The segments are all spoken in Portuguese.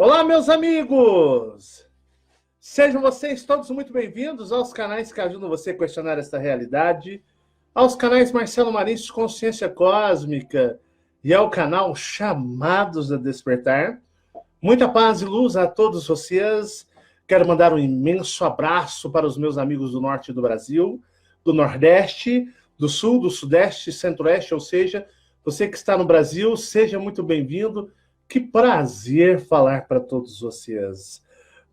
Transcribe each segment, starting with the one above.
Olá, meus amigos! Sejam vocês todos muito bem-vindos aos canais que ajudam você a questionar esta realidade, aos canais Marcelo Marins de Consciência Cósmica e ao canal Chamados a Despertar. Muita paz e luz a todos vocês. Quero mandar um imenso abraço para os meus amigos do norte do Brasil, do Nordeste, do Sul, do Sudeste, Centro-Oeste, ou seja, você que está no Brasil, seja muito bem-vindo. Que prazer falar para todos vocês.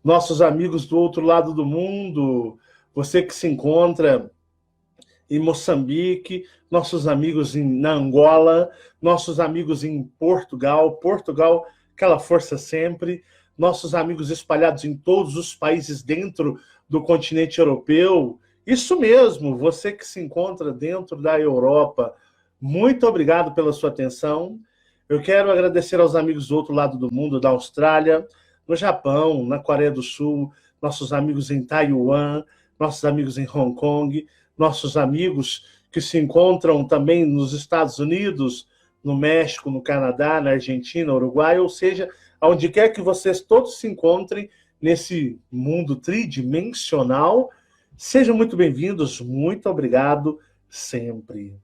Nossos amigos do outro lado do mundo, você que se encontra em Moçambique, nossos amigos na Angola, nossos amigos em Portugal, aquela força sempre, nossos amigos espalhados em todos os países dentro do continente europeu. Isso mesmo, você que se encontra dentro da Europa, muito obrigado pela sua atenção. Eu quero agradecer aos amigos do outro lado do mundo, da Austrália, no Japão, na Coreia do Sul, nossos amigos em Taiwan, nossos amigos em Hong Kong, nossos amigos que se encontram também nos Estados Unidos, no México, no Canadá, na Argentina, Uruguai, ou seja, aonde quer que vocês todos se encontrem nesse mundo tridimensional, sejam muito bem-vindos, muito obrigado sempre.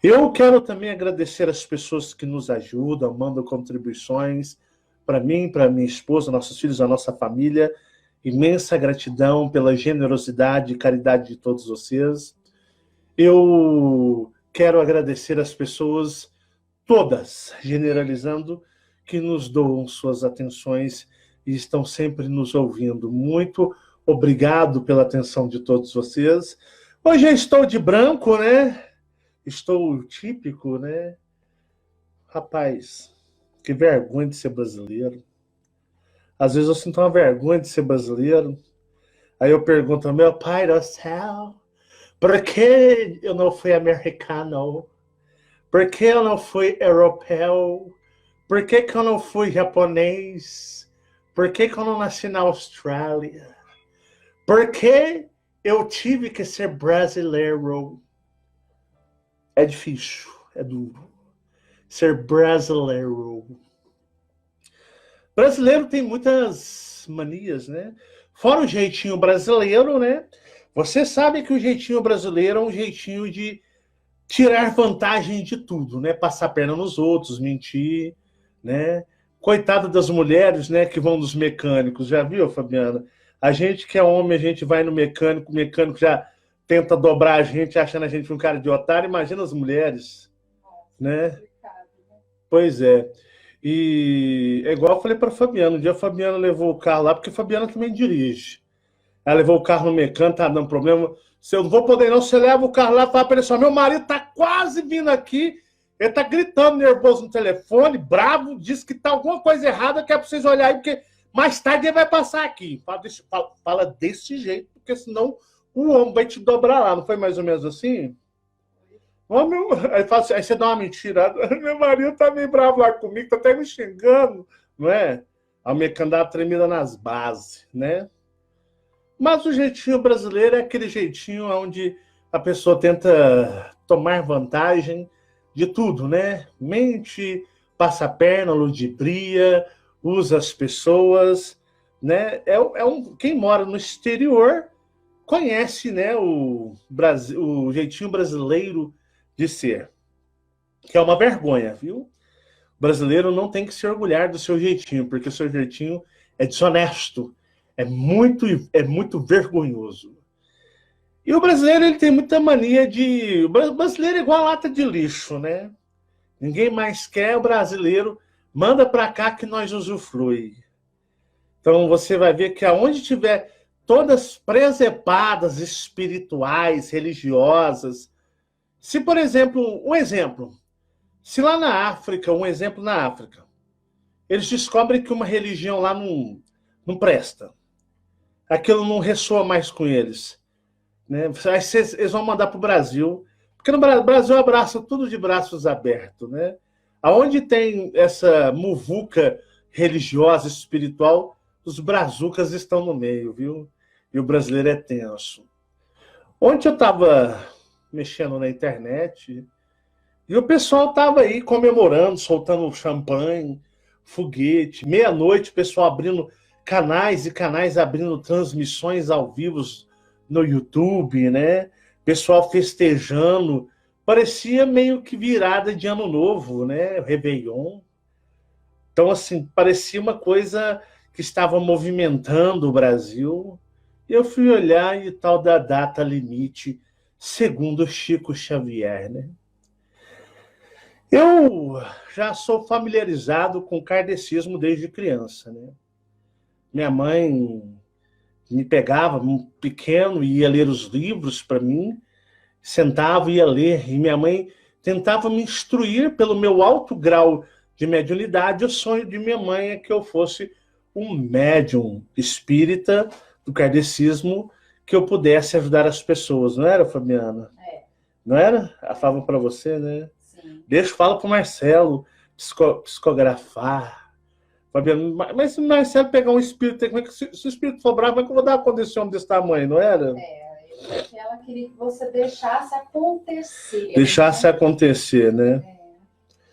Eu quero também agradecer as pessoas que nos ajudam, mandam contribuições para mim, para minha esposa, nossos filhos, a nossa família. Imensa gratidão pela generosidade e caridade de todos vocês. Eu quero agradecer as pessoas todas, generalizando, que nos doam suas atenções e estão sempre nos ouvindo. Muito obrigado pela atenção de todos vocês. Hoje eu estou de branco, né? Estou típico, né? Rapaz, que vergonha de ser brasileiro. Às vezes eu sinto uma vergonha de ser brasileiro. Aí eu pergunto, meu pai do céu, por que eu não fui americano? Por que eu não fui europeu? Por que eu não fui japonês? Por que eu não nasci na Austrália? Por que eu tive que ser brasileiro? É difícil, é duro. Ser brasileiro. Brasileiro tem muitas manias, né? Fora o jeitinho brasileiro, né? Você sabe que o jeitinho brasileiro é um jeitinho de tirar vantagem de tudo, né? Passar a perna nos outros, mentir, né? Coitado das mulheres, né? Que vão nos mecânicos. Já viu, Fabiana? A gente que é homem, a gente vai no mecânico, o mecânico já tenta dobrar a gente, achando a gente um cara de otário. Imagina as mulheres, né? Pois é. E é igual eu falei para a Fabiana. Um dia a Fabiana levou o carro lá, porque a Fabiana também dirige. Ela levou o carro no mecânico, tá dando problema. Se eu não vou poder não, você leva o carro lá e fala para ele só, meu marido tá quase vindo aqui, ele tá gritando nervoso no telefone, bravo, diz que tá alguma coisa errada, que é para vocês olharem aí, porque mais tarde ele vai passar aqui. Fala desse jeito, porque senão o homem vai te dobrar lá. Não foi mais ou menos assim? Aí você dá uma mentira. Meu marido tá meio bravo lá comigo, tá até me xingando, não é? A minha candidata tremida nas bases, né? Mas o jeitinho brasileiro é aquele jeitinho onde a pessoa tenta tomar vantagem de tudo, né? Mente, passa a perna, ludibria, usa as pessoas, né? Quem mora no exterior conhece, né, o jeitinho brasileiro de ser, que é uma vergonha, viu? O brasileiro não tem que se orgulhar do seu jeitinho, porque o seu jeitinho é desonesto, é muito vergonhoso. E o brasileiro, ele tem muita mania de... O brasileiro é igual a lata de lixo, né? Ninguém mais quer, o brasileiro manda para cá que nós usufrui. Então você vai ver que aonde tiver todas presepadas, espirituais, religiosas. Se, por exemplo, se lá na África, eles descobrem que uma religião lá não presta, aquilo não ressoa mais com eles, né? Eles vão mandar para o Brasil, porque no Brasil abraça tudo de braços abertos, né? Aonde tem essa muvuca religiosa, espiritual, os brazucas estão no meio, viu? E o brasileiro é tenso. Ontem eu estava mexendo na internet e o pessoal estava aí comemorando, soltando champanhe, foguete, meia-noite, o pessoal abrindo canais e canais abrindo transmissões ao vivo no YouTube, né? Pessoal festejando. Parecia meio que virada de ano novo, né? Réveillon. Então, assim, parecia uma coisa que estava movimentando o Brasil. E eu fui olhar e tal da data limite, segundo Chico Xavier, né? Eu já sou familiarizado com o kardecismo desde criança, né? Minha mãe me pegava pequeno e ia ler os livros para mim, sentava e ia ler, e minha mãe tentava me instruir pelo meu alto grau de mediunidade. O sonho de minha mãe é que eu fosse um médium espírita do kardecismo, que eu pudesse ajudar as pessoas, não era, Fabiana? É. Não era? Eu falava para você, né? Sim. Deixa, fala para o Marcelo psicografar. Fabiano, mas se o Marcelo pegar um espírito, se o espírito for bravo, como é que eu vou dar uma condição desse tamanho, não era? Porque ela queria que você deixasse acontecer. Deixasse, né, acontecer, né?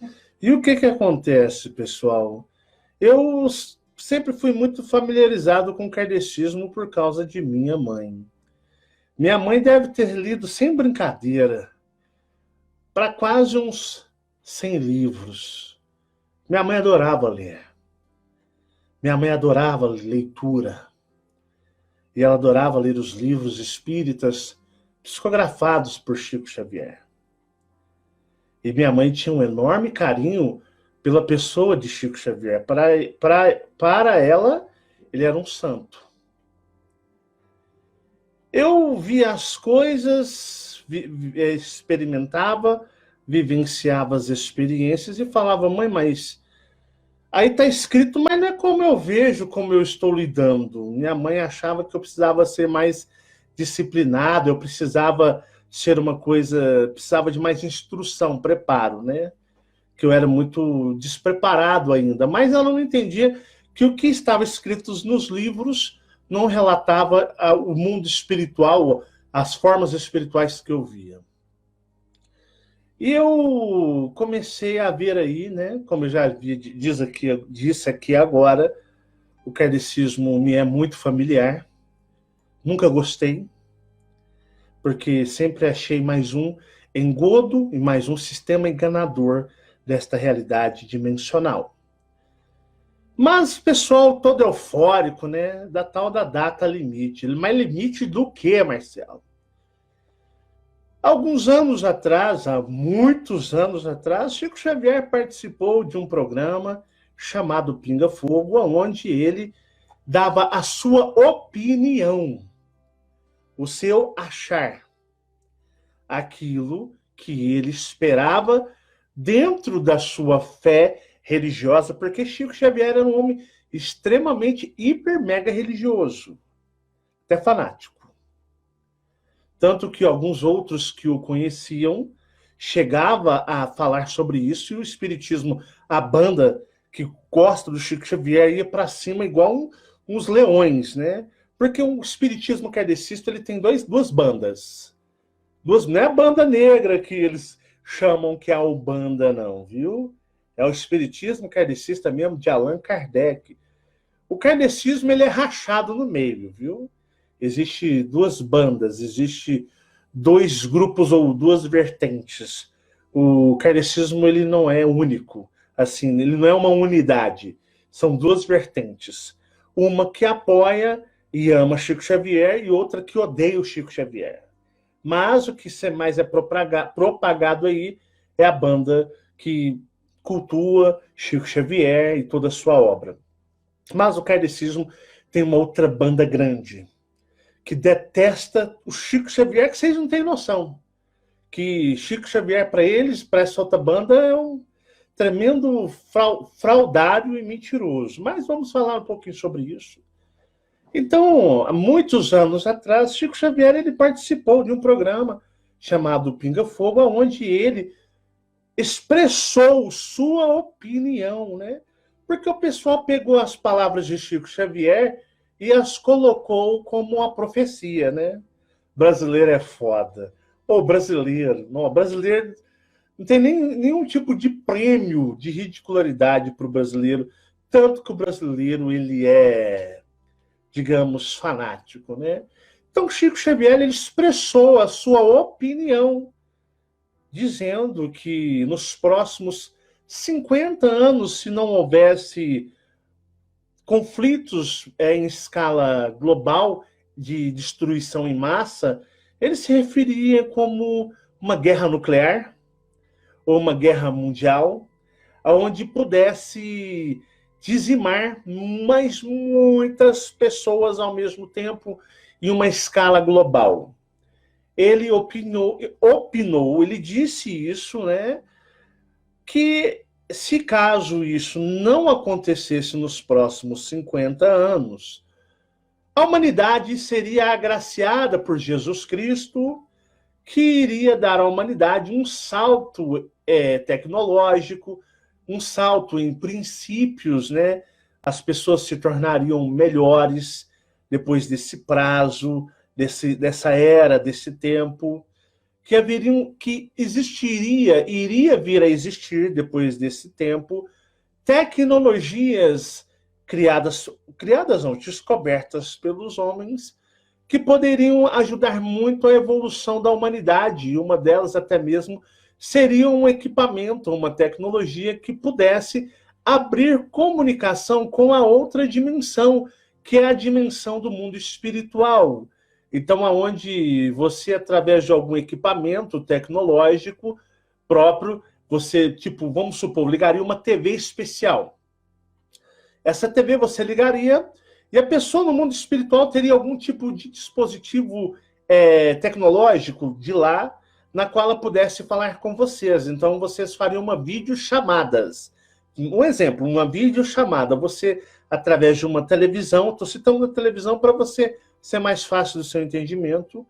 É. E o que acontece, pessoal? Eu sempre fui muito familiarizado com o kardecismo por causa de minha mãe. Minha mãe deve ter lido, sem brincadeira, para quase uns 100 livros. Minha mãe adorava ler. Minha mãe adorava leitura. E ela adorava ler os livros espíritas psicografados por Chico Xavier. E minha mãe tinha um enorme carinho pela pessoa de Chico Xavier. Para ela, ele era um santo. Eu via as coisas, experimentava, vivenciava as experiências e falava, mãe, mas aí está escrito, mas não é como eu vejo, como eu estou lidando. Minha mãe achava que eu precisava ser mais disciplinado, eu precisava ser uma coisa, precisava de mais instrução, preparo, né? Que eu era muito despreparado ainda. Mas ela não entendia que o que estava escrito nos livros não relatava o mundo espiritual, as formas espirituais que eu via. E eu comecei a ver aí, né, como eu já disse aqui agora, o kardecismo me é muito familiar. Nunca gostei, porque sempre achei mais um engodo e mais um sistema enganador desta realidade dimensional. Mas o pessoal todo eufórico, né, da tal da data limite. Mas limite do quê, Marcelo? Alguns anos atrás, há muitos anos atrás, Chico Xavier participou de um programa chamado Pinga Fogo, onde ele dava a sua opinião, o seu achar, aquilo que ele esperava dentro da sua fé religiosa, porque Chico Xavier era um homem extremamente hiper mega religioso, até fanático. Tanto que alguns outros que o conheciam chegava a falar sobre isso, e o espiritismo, a banda que gosta do Chico Xavier, ia para cima igual uns leões, né? Porque o espiritismo kardecista, ele tem duas bandas. Não é a banda negra que eles chamam que é a Ubanda, não, viu? É o espiritismo kardecista mesmo, de Allan Kardec. O kardecismo, ele é rachado no meio, viu? Existe duas bandas, existe dois grupos ou duas vertentes. O kardecismo, ele não é único, assim, ele não é uma unidade. São duas vertentes. Uma que apoia e ama Chico Xavier e outra que odeia o Chico Xavier. Mas o que mais é propagado aí é a banda que cultua Chico Xavier e toda a sua obra. Mas o kardecismo tem uma outra banda grande, que detesta o Chico Xavier, que vocês não têm noção. Que Chico Xavier, para eles, para essa outra banda, é um tremendo fraudário e mentiroso. Mas vamos falar um pouquinho sobre isso. Então, há muitos anos atrás, Chico Xavier, ele participou de um programa chamado Pinga Fogo, onde ele expressou sua opinião, né? Porque o pessoal pegou as palavras de Chico Xavier e as colocou como uma profecia, né? Brasileiro é foda. Ou brasileiro. Não, brasileiro Não tem nenhum tipo de prêmio de ridicularidade para o brasileiro, tanto que o brasileiro ele é, digamos, fanático, né? Então, Chico Xavier ele expressou a sua opinião, dizendo que nos próximos 50 anos, se não houvesse conflitos em escala global de destruição em massa, ele se referia como uma guerra nuclear ou uma guerra mundial, onde pudesse dizimar mais muitas pessoas ao mesmo tempo em uma escala global. Ele opinou, ele disse isso, né, que se caso isso não acontecesse nos próximos 50 anos, a humanidade seria agraciada por Jesus Cristo, que iria dar à humanidade um salto tecnológico, um salto em princípios, né? As pessoas se tornariam melhores depois desse prazo, dessa era, desse tempo, que iria vir a existir depois desse tempo, tecnologias criadas não, descobertas pelos homens, que poderiam ajudar muito a evolução da humanidade, e uma delas até mesmo seria um equipamento, uma tecnologia que pudesse abrir comunicação com a outra dimensão, que é a dimensão do mundo espiritual. Então, aonde você, através de algum equipamento tecnológico próprio, você, tipo, vamos supor, ligaria uma TV especial. Essa TV você ligaria e a pessoa no mundo espiritual teria algum tipo de dispositivo tecnológico de lá, na qual ela pudesse falar com vocês. Então, vocês fariam uma videochamadas. Um exemplo, uma videochamada. Você, através de uma televisão, estou citando a televisão para você ser mais fácil do seu entendimento.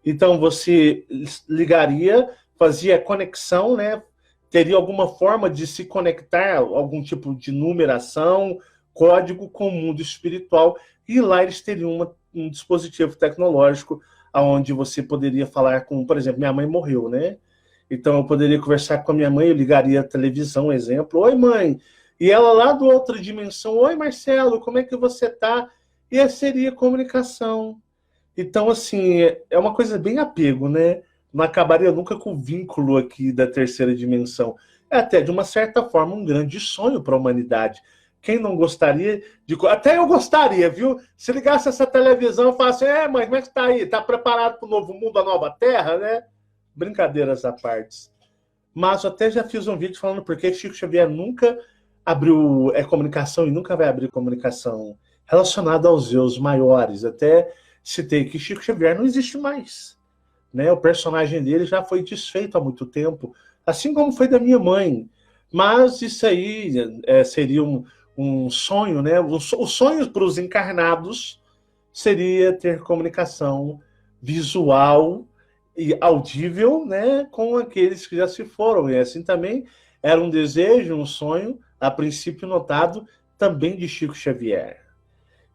Então, você ligaria, fazia conexão, né? Teria alguma forma de se conectar, algum tipo de numeração, código com o mundo espiritual, e lá eles teriam um dispositivo tecnológico onde você poderia falar com, por exemplo, minha mãe morreu, né? Então eu poderia conversar com a minha mãe, eu ligaria a televisão, exemplo, oi mãe, e ela lá do outra dimensão, oi Marcelo, como é que você tá? E essa seria comunicação. Então, assim, é uma coisa bem apego, né? Não acabaria nunca com o vínculo aqui da terceira dimensão. É até, de uma certa forma, um grande sonho para a humanidade. Quem não gostaria de... Até eu gostaria, viu? Se ligasse essa televisão e falasse, mãe, como é que está aí? Está preparado para o novo mundo, a nova terra, né? Brincadeiras à parte. Mas eu até já fiz um vídeo falando por que Chico Xavier nunca abriu comunicação e nunca vai abrir comunicação relacionada aos eus maiores. Até citei que Chico Xavier não existe mais, né? O personagem dele já foi desfeito há muito tempo, assim como foi da minha mãe. Mas isso aí seria um sonho, né? O sonho para os encarnados seria ter comunicação visual e audível, né, com aqueles que já se foram. E assim também era um desejo, um sonho, a princípio notado, também de Chico Xavier.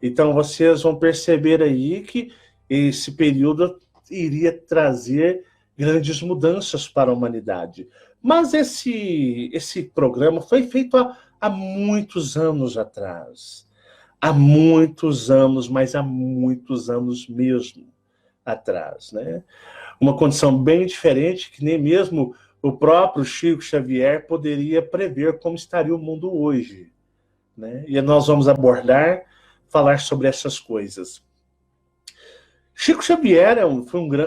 Então vocês vão perceber aí que esse período iria trazer grandes mudanças para a humanidade. Mas esse programa foi feito há muitos anos atrás. Há muitos anos, mas há muitos anos mesmo atrás, né? Uma condição bem diferente que nem mesmo o próprio Chico Xavier poderia prever como estaria o mundo hoje, né? E nós vamos falar sobre essas coisas. Chico Xavier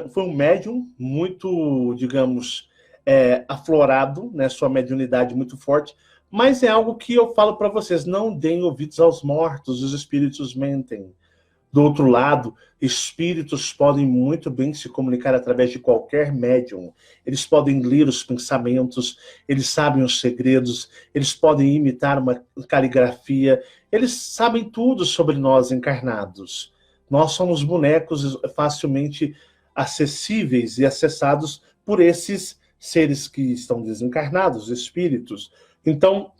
foi um médium muito, digamos, aflorado, né? Sua mediunidade muito forte, mas é algo que eu falo para vocês, não deem ouvidos aos mortos, os espíritos mentem. Do outro lado, espíritos podem muito bem se comunicar através de qualquer médium. Eles podem ler os pensamentos, eles sabem os segredos, eles podem imitar uma caligrafia, eles sabem tudo sobre nós encarnados. Nós somos bonecos facilmente acessíveis e acessados por esses seres que estão desencarnados, espíritos. Então,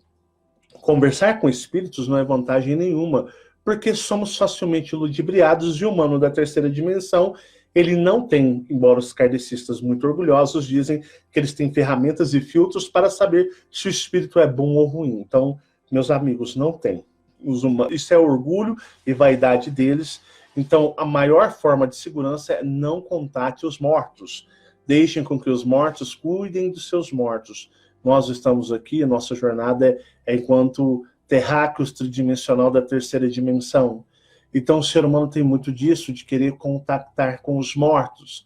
conversar com espíritos não é vantagem nenhuma, porque somos facilmente ludibriados, e o humano da terceira dimensão, Ele não tem, embora os kardecistas muito orgulhosos dizem que eles têm ferramentas e filtros para saber se o espírito é bom ou ruim. Então, meus amigos, não tem. Isso é orgulho e vaidade deles. Então, a maior forma de segurança é não contate os mortos. Deixem com que os mortos cuidem dos seus mortos. Nós estamos aqui, a nossa jornada é enquanto terráqueos tridimensional da terceira dimensão. Então, o ser humano tem muito disso, de querer contactar com os mortos.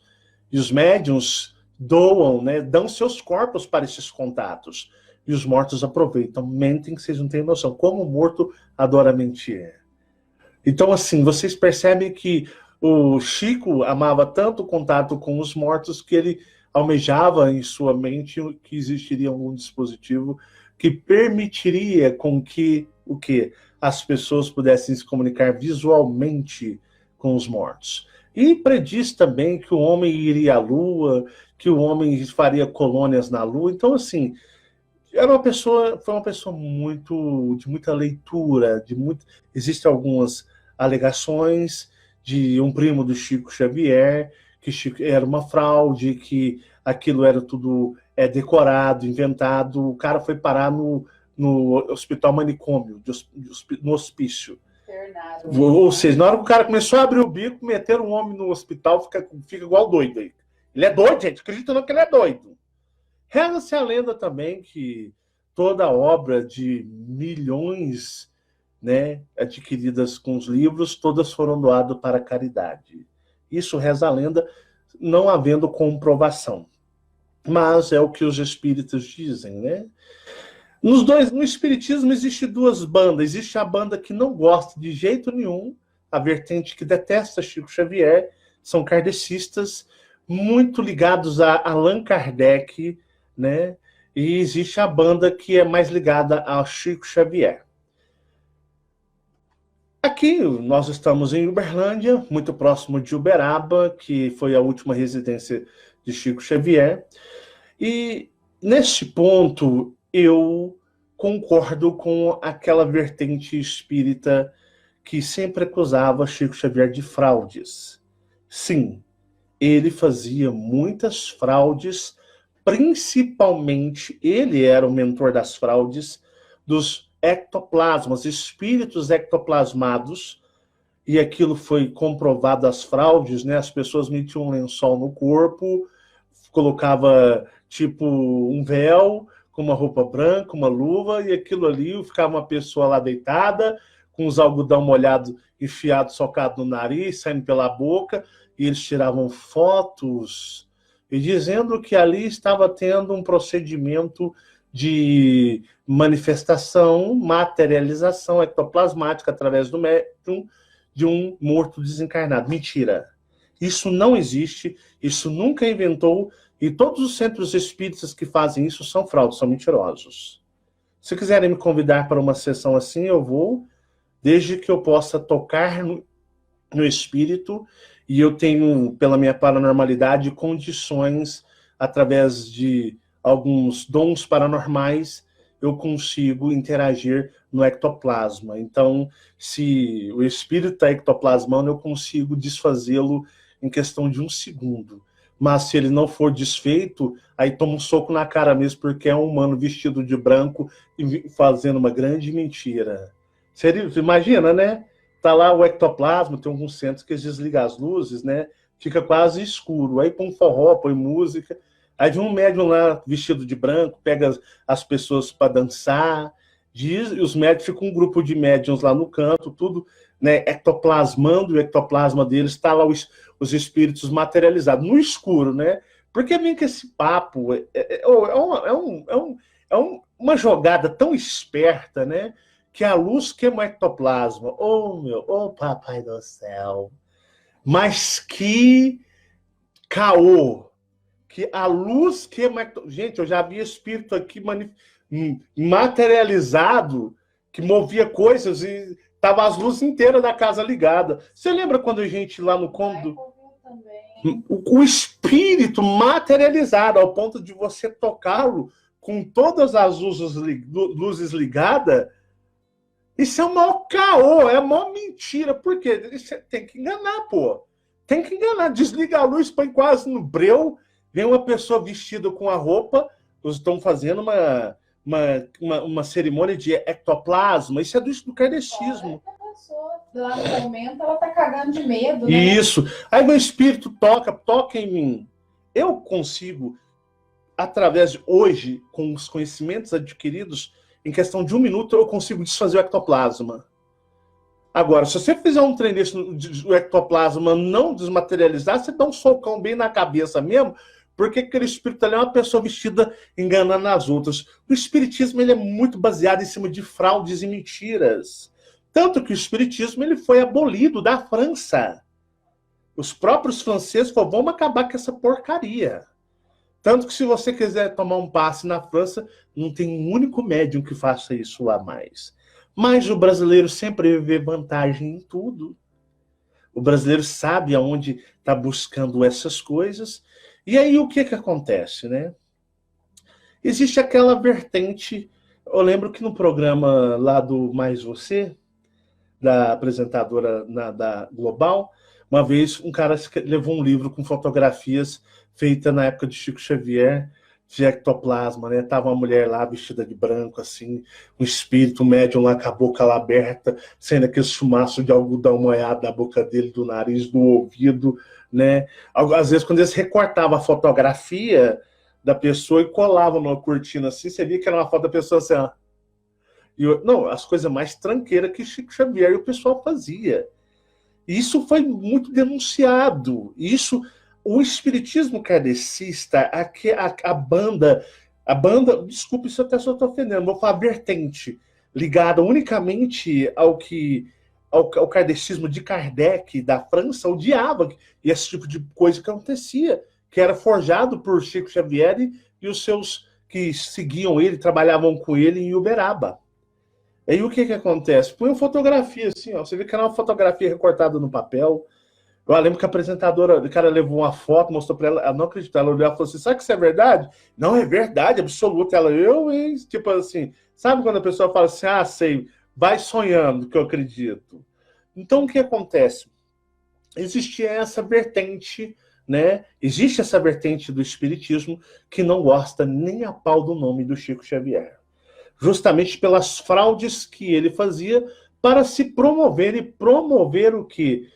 E os médiuns doam, né, dão seus corpos para esses contatos. E os mortos aproveitam, mentem que vocês não têm noção. Como o morto adora mentir. Então, assim, vocês percebem que o Chico amava tanto o contato com os mortos que ele almejava em sua mente que existiria algum dispositivo que permitiria com que o quê? As pessoas pudessem se comunicar visualmente com os mortos. E prediz também que o homem iria à Lua, que o homem faria colônias na Lua. Então, assim, foi uma pessoa de muita leitura, existem algumas alegações de um primo do Chico Xavier, que Chico era uma fraude, que aquilo era tudo decorado, inventado. O cara foi parar no hospital manicômio, no hospício. Verdade. Ou seja, na hora que o cara começou a abrir o bico, meter um homem no hospital, fica igual doido aí. Ele é doido, gente. Acredita não que ele é doido. Reza-se a lenda também que toda obra de milhões, né, adquiridas com os livros, todas foram doadas para a caridade. Isso reza a lenda, não havendo comprovação. Mas é o que os espíritas dizem, né? No espiritismo existe duas bandas. Existe a banda que não gosta de jeito nenhum, a vertente que detesta Chico Xavier, são kardecistas, muito ligados a Allan Kardec, né? E existe a banda que é mais ligada ao Chico Xavier. Aqui nós estamos em Uberlândia, muito próximo de Uberaba, que foi a última residência de Chico Xavier. E neste ponto eu concordo com aquela vertente espírita que sempre acusava Chico Xavier de fraudes. Sim, ele fazia muitas fraudes, principalmente ele era o mentor das fraudes dos ectoplasmas, espíritos ectoplasmados, e aquilo foi comprovado, as fraudes, né? As pessoas metiam um lençol no corpo, colocava tipo um véu, com uma roupa branca, uma luva, e aquilo ali ficava uma pessoa lá deitada, com os algodão molhado, enfiado, socado no nariz, saindo pela boca, e eles tiravam fotos, e dizendo que ali estava tendo um procedimento de manifestação, materialização ectoplasmática através do médium de um morto desencarnado. Mentira. Isso não existe, isso nunca inventou, e todos os centros espíritas que fazem isso são fraudes, são mentirosos. Se quiserem me convidar para uma sessão assim, eu vou, desde que eu possa tocar no espírito, e eu tenho, pela minha paranormalidade, condições, através de alguns dons paranormais, eu consigo interagir no ectoplasma. Então, se o espírito está ectoplasmando, eu consigo desfazê-lo em questão de 1 segundo. Mas se ele não for desfeito, aí toma um soco na cara mesmo, porque é um humano vestido de branco e fazendo uma grande mentira. Você imagina, né? Tá lá o ectoplasma, tem alguns centros que eles desligam as luzes, né? Fica quase escuro. Aí põe forró, põe música. Aí vem um médium lá vestido de branco, pega as pessoas para dançar, e os médiums, ficam um grupo de médiums lá no canto, tudo, né, ectoplasmando, o ectoplasma deles, está lá os espíritos materializados, no escuro, né? Porque vem que esse papo uma jogada tão esperta, né? Que a luz queima o ectoplasma. Oh, papai do céu! Mas que caô! Que a luz queima... Gente, eu já vi espírito aqui materializado, que movia coisas e tava as luzes inteiras da casa ligada. Você lembra quando a gente lá no cômodo... O espírito materializado, ao ponto de você tocá-lo com todas as luzes ligadas, isso é o maior caô, é a maior mentira. Por quê? Você tem que enganar, pô. Tem que enganar. Desliga a luz, põe quase no breu, vem uma pessoa vestida com a roupa, eles estão fazendo uma cerimônia de ectoplasma. Isso é do kardecismo. A pessoa, lá no momento, ela tá cagando de medo, né? Isso. Aí meu espírito toca em mim. Eu consigo, através de hoje, com os conhecimentos adquiridos, em questão de 1 minuto, eu consigo desfazer o ectoplasma. Agora, se você fizer um trem desse, o ectoplasma não desmaterializar, você dá um socão bem na cabeça mesmo, porque aquele espírito ali é uma pessoa vestida enganando as outras. O espiritismo ele é muito baseado em cima de fraudes e mentiras. Tanto que o espiritismo ele foi abolido da França. Os próprios franceses falaram, vamos acabar com essa porcaria. Tanto que se você quiser tomar um passe na França, não tem um único médium que faça isso lá mais. Mas o brasileiro sempre vê vantagem em tudo. O brasileiro sabe aonde está buscando essas coisas. E aí o que acontece, né? Existe aquela vertente. Eu lembro que no programa lá do Mais Você, da apresentadora da Global, uma vez um cara levou um livro com fotografias feitas na época de Chico Xavier, de ectoplasma, né? Tava uma mulher lá vestida de branco, assim, um espírito, um médium lá com a boca lá aberta, saindo aquele chumaço de algodão molhado da boca dele, do nariz, do ouvido, né? Às vezes, quando eles recortavam a fotografia da pessoa e colavam numa cortina assim, você via que era uma foto da pessoa assim, ó. Não, as coisas mais tranqueiras que Chico Xavier e o pessoal fazia. Isso foi muito denunciado. Isso, o espiritismo kardecista, a banda, desculpe se eu até estou ofendendo, vou falar vertente, ligada unicamente ao kardecismo de Kardec, da França, odiava esse tipo de coisa que acontecia, que era forjado por Chico Xavier e os seus que seguiam ele, trabalhavam com ele em Uberaba. Aí o que acontece? Põe uma fotografia assim, ó, você vê que era uma fotografia recortada no papel. Eu lembro que a apresentadora, o cara levou uma foto, mostrou para ela não acreditou. Ela olhou e falou assim: sabe que isso é verdade? Não, é verdade, absoluta. Ela, hein? Tipo assim, sabe quando a pessoa fala assim: ah, sei, vai sonhando que eu acredito. Então o que acontece? Existia essa vertente, né? Existe essa vertente do espiritismo que não gosta nem a pau do nome do Chico Xavier. Justamente pelas fraudes que ele fazia para se promover e promover o quê?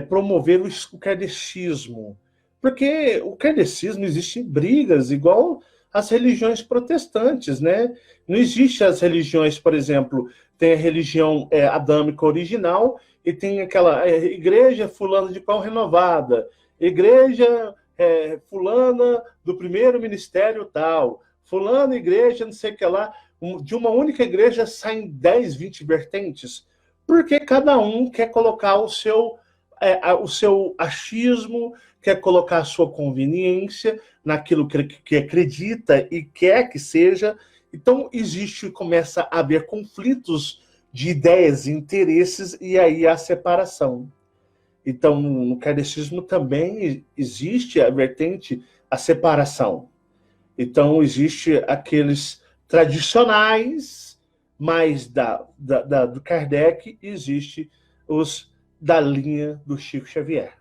Promover o kardecismo. Porque o kardecismo existe em brigas, igual as religiões protestantes, né? Não existe as religiões, por exemplo, tem a religião adâmica original e tem aquela igreja fulana de qual renovada, igreja fulana do primeiro ministério tal, fulana igreja não sei o que lá. De uma única igreja saem 10, 20 vertentes, porque cada um quer colocar o seu achismo, quer colocar a sua conveniência naquilo que acredita e quer que seja. Então, começa a haver conflitos de ideias e interesses, e aí a separação. Então, no kardecismo também existe a vertente, a separação. Então, existe aqueles tradicionais, mas do Kardec, existe os da linha do Chico Xavier.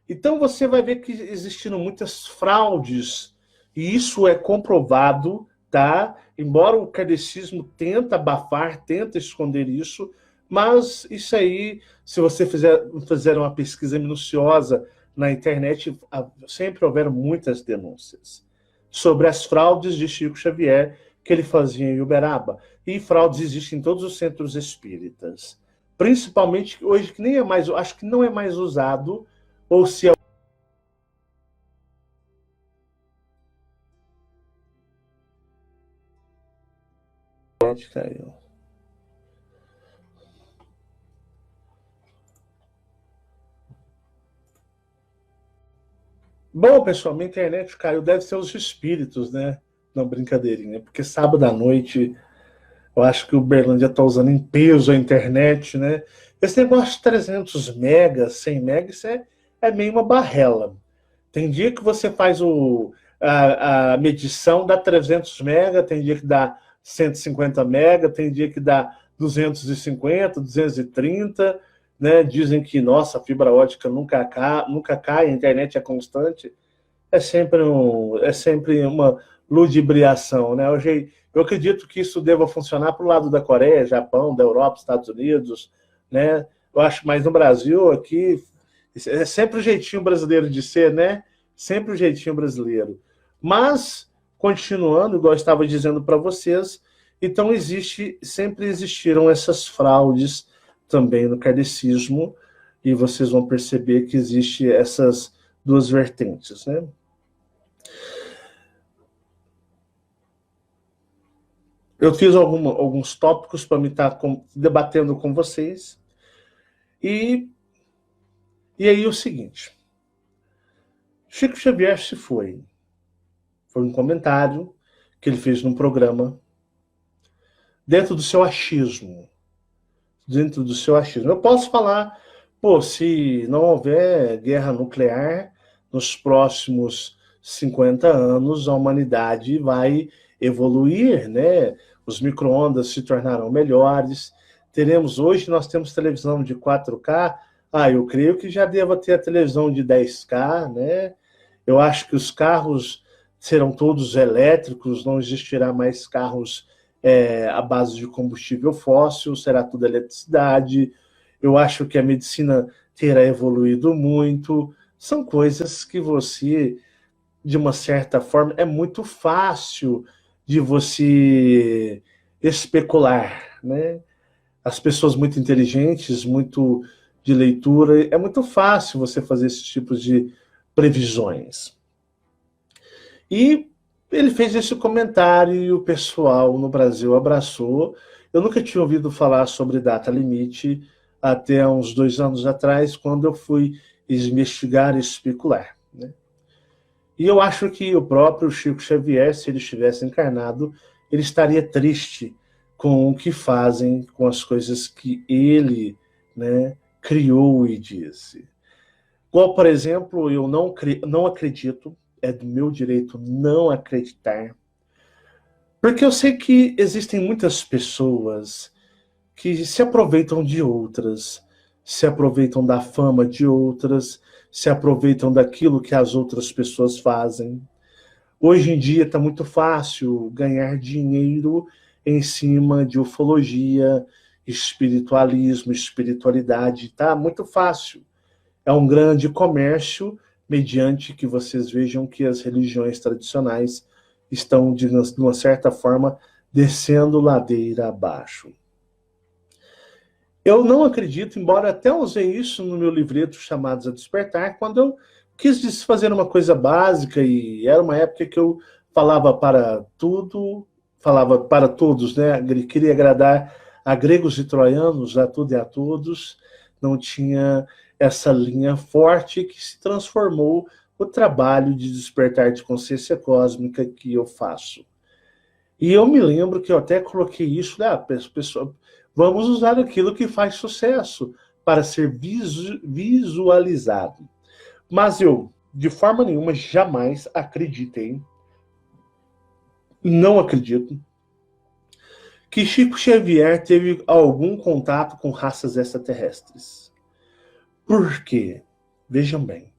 Então você vai ver que existiram muitas fraudes, e isso é comprovado, tá? Embora o kardecismo tenta abafar, tenta esconder isso, mas isso aí, se você fizer uma pesquisa minuciosa na internet, sempre houveram muitas denúncias sobre as fraudes de Chico Xavier que ele fazia em Uberaba. E fraudes existem em todos os centros espíritas. Principalmente hoje, que nem é mais, acho que não é mais usado, ou se é. Caiu. Bom, pessoal, minha internet caiu, deve ser os espíritos, né? Não, brincadeirinha, porque sábado à noite eu acho que o Uberlândia está usando em peso a internet, né? Esse negócio de 300 megas, 100 megas, isso é meio uma barrela. Tem dia que você faz a medição, dá 300 megas, tem dia que dá 150 megas, tem dia que dá 250, 230, né? Dizem que, nossa, a fibra ótica nunca cai, a internet é constante. É sempre uma ludibriação, né? Eu acredito que isso deva funcionar para o lado da Coreia, Japão, da Europa, Estados Unidos, né? Eu acho, mas no Brasil, aqui, é sempre o jeitinho brasileiro de ser, né? Sempre o jeitinho brasileiro. Mas, continuando, igual eu estava dizendo para vocês, então sempre existiram essas fraudes também no kardecismo, e vocês vão perceber que existe essas duas vertentes, né? Eu fiz alguns tópicos para me estar debatendo com vocês. E aí o seguinte. Chico Xavier se foi. Foi um comentário que ele fez num programa dentro do seu achismo. Dentro do seu achismo. Eu posso falar, se não houver guerra nuclear, nos próximos 50 anos a humanidade vai evoluir, né? Os micro-ondas se tornarão melhores. Hoje nós temos televisão de 4K. Eu creio que já deva ter a televisão de 10K, né? Eu acho que os carros serão todos elétricos, não existirá mais carros à base de combustível fóssil, será tudo eletricidade. Eu acho que a medicina terá evoluído muito. São coisas que você, de uma certa forma, é muito fácil de você especular, né? As pessoas muito inteligentes, muito de leitura, é muito fácil você fazer esses tipos de previsões. E ele fez esse comentário e o pessoal no Brasil abraçou. Eu nunca tinha ouvido falar sobre data limite até uns 2 anos atrás, quando eu fui investigar e especular, né? E eu acho que o próprio Chico Xavier, se ele estivesse encarnado, ele estaria triste com o que fazem, com as coisas que ele, né, criou e disse. Igual, por exemplo, eu não acredito, é do meu direito não acreditar, porque eu sei que existem muitas pessoas que se aproveitam de outras, se aproveitam da fama de outras, se aproveitam daquilo que as outras pessoas fazem. Hoje em dia está muito fácil ganhar dinheiro em cima de ufologia, espiritualismo, espiritualidade. Está muito fácil. É um grande comércio, mediante que vocês vejam que as religiões tradicionais estão, de uma certa forma, descendo ladeira abaixo. Eu não acredito, embora até usei isso no meu livreto Chamados a Despertar, quando eu quis fazer uma coisa básica, e era uma época que eu falava para todos, né? Queria agradar a gregos e troianos, a tudo e a todos. Não tinha essa linha forte que se transformou o trabalho de despertar de consciência cósmica que eu faço. E eu me lembro que eu até coloquei isso, né? Pessoal, vamos usar aquilo que faz sucesso para ser visualizado. Mas eu, de forma nenhuma, jamais acreditei, não acredito, que Chico Xavier teve algum contato com raças extraterrestres. Por quê? Vejam bem.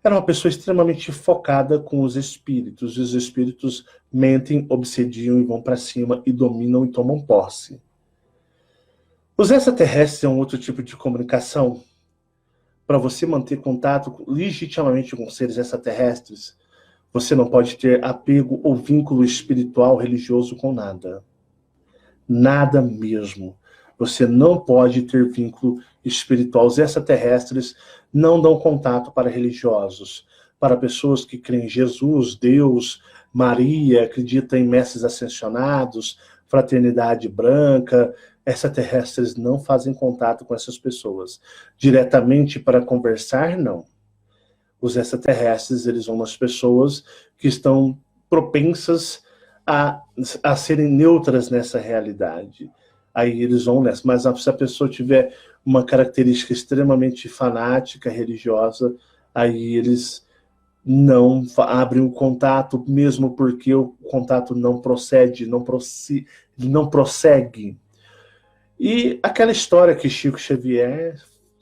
Era uma pessoa extremamente focada com os espíritos. E os espíritos mentem, obsediam e vão para cima e dominam e tomam posse. Os extraterrestres é um outro tipo de comunicação. Para você manter contato legitimamente com seres extraterrestres, você não pode ter apego ou vínculo espiritual, religioso com nada. Nada mesmo. Você não pode ter vínculo espiritual. Os extraterrestres não dão contato para religiosos, para pessoas que creem em Jesus, Deus, Maria, acreditam em mestres ascensionados, fraternidade branca. Extraterrestres não fazem contato com essas pessoas. Diretamente para conversar, não. Os extraterrestres, eles vão nas pessoas que estão propensas a serem neutras nessa realidade. Aí eles vão nessa. Mas se a pessoa tiver uma característica extremamente fanática, religiosa, aí eles não abrem o contato, mesmo porque o contato não procede, não prossegue. E aquela história que Chico Xavier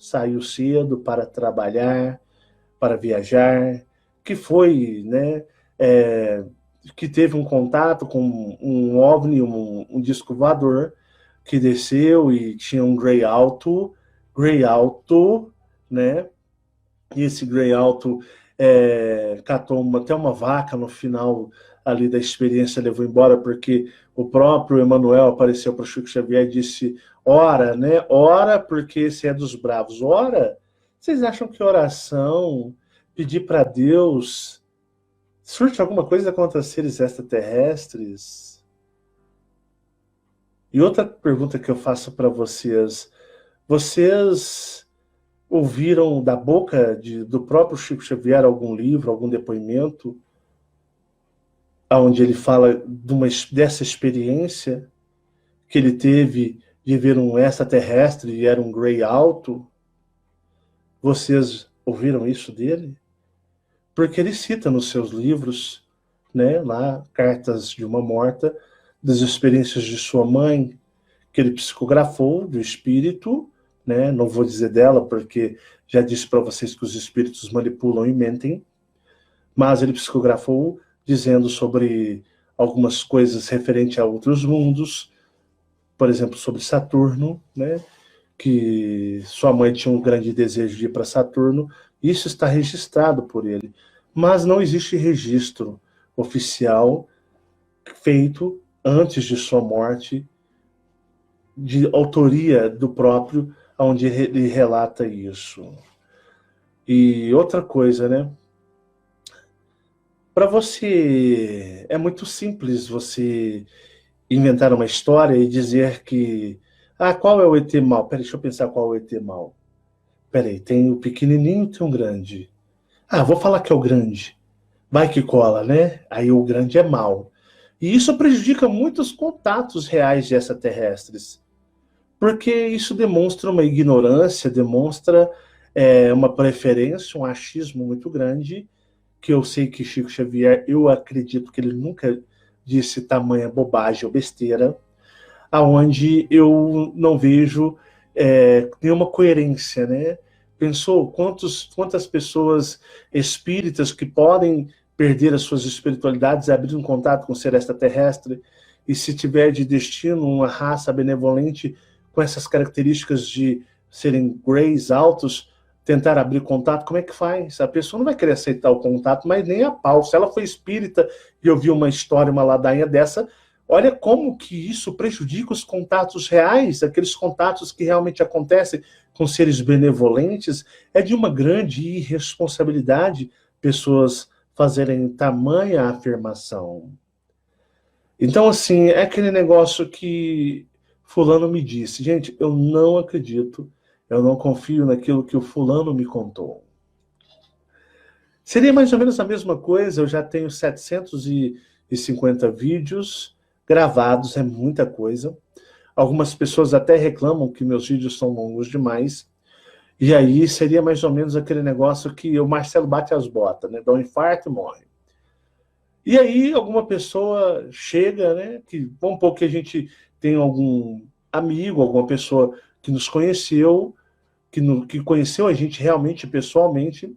saiu cedo para trabalhar, para viajar, que foi, né, que teve um contato com um OVNI, um disco voador, que desceu e tinha um Grey Alto, né? E esse Grey Alto catou até uma vaca no final ali da experiência, levou embora, porque o próprio Emmanuel apareceu para o Chico Xavier e disse: ora, né? Ora, porque esse é dos bravos. Ora, vocês acham que oração, pedir para Deus, surte alguma coisa contra seres extraterrestres? E outra pergunta que eu faço para vocês: vocês ouviram da boca do próprio Chico Xavier algum livro, algum depoimento, onde ele fala dessa experiência que ele teve de ver um extraterrestre e era um Grey Alto? Vocês ouviram isso dele? Porque ele cita nos seus livros, né, lá, Cartas de uma Morta, das experiências de sua mãe, que ele psicografou do espírito, né? Não vou dizer dela, porque já disse para vocês que os espíritos manipulam e mentem, mas ele psicografou dizendo sobre algumas coisas referentes a outros mundos, por exemplo, sobre Saturno, né? Que sua mãe tinha um grande desejo de ir para Saturno. Isso está registrado por ele, mas não existe registro oficial feito antes de sua morte, de autoria do próprio, onde ele relata isso. E outra coisa, né? Para você, é muito simples você inventar uma história e dizer que, qual é o ET mau? Peraí, deixa eu pensar qual é o ET mau. Peraí, tem o pequenininho e tem o grande. Vou falar que é o grande. Vai que cola, né? Aí o grande é mau. E isso prejudica muitos contatos reais de extraterrestres, porque isso demonstra uma ignorância, demonstra uma preferência, um achismo muito grande, que eu sei que Chico Xavier, eu acredito que ele nunca disse tamanha bobagem ou besteira, aonde eu não vejo nenhuma coerência, né? Pensou quantas pessoas espíritas que podem perder as suas espiritualidades, abrir um contato com o ser extraterrestre, e se tiver de destino uma raça benevolente com essas características de serem greys altos, tentar abrir contato, como é que faz? A pessoa não vai querer aceitar o contato, mas nem a pau. Se ela foi espírita e ouviu uma história, uma ladainha dessa, olha como que isso prejudica os contatos reais, aqueles contatos que realmente acontecem com seres benevolentes. É de uma grande irresponsabilidade pessoas fazerem tamanha afirmação. Então, assim, é aquele negócio que fulano me disse. Gente, eu não acredito, eu não confio naquilo que o fulano me contou. Seria mais ou menos a mesma coisa, eu já tenho 750 vídeos gravados, é muita coisa. Algumas pessoas até reclamam que meus vídeos são longos demais. E aí seria mais ou menos aquele negócio que o Marcelo bate as botas, né? Dá um infarto e morre. E aí alguma pessoa chega, né? Vamos supor que a gente tem algum amigo, alguma pessoa que nos conheceu, que conheceu a gente realmente pessoalmente,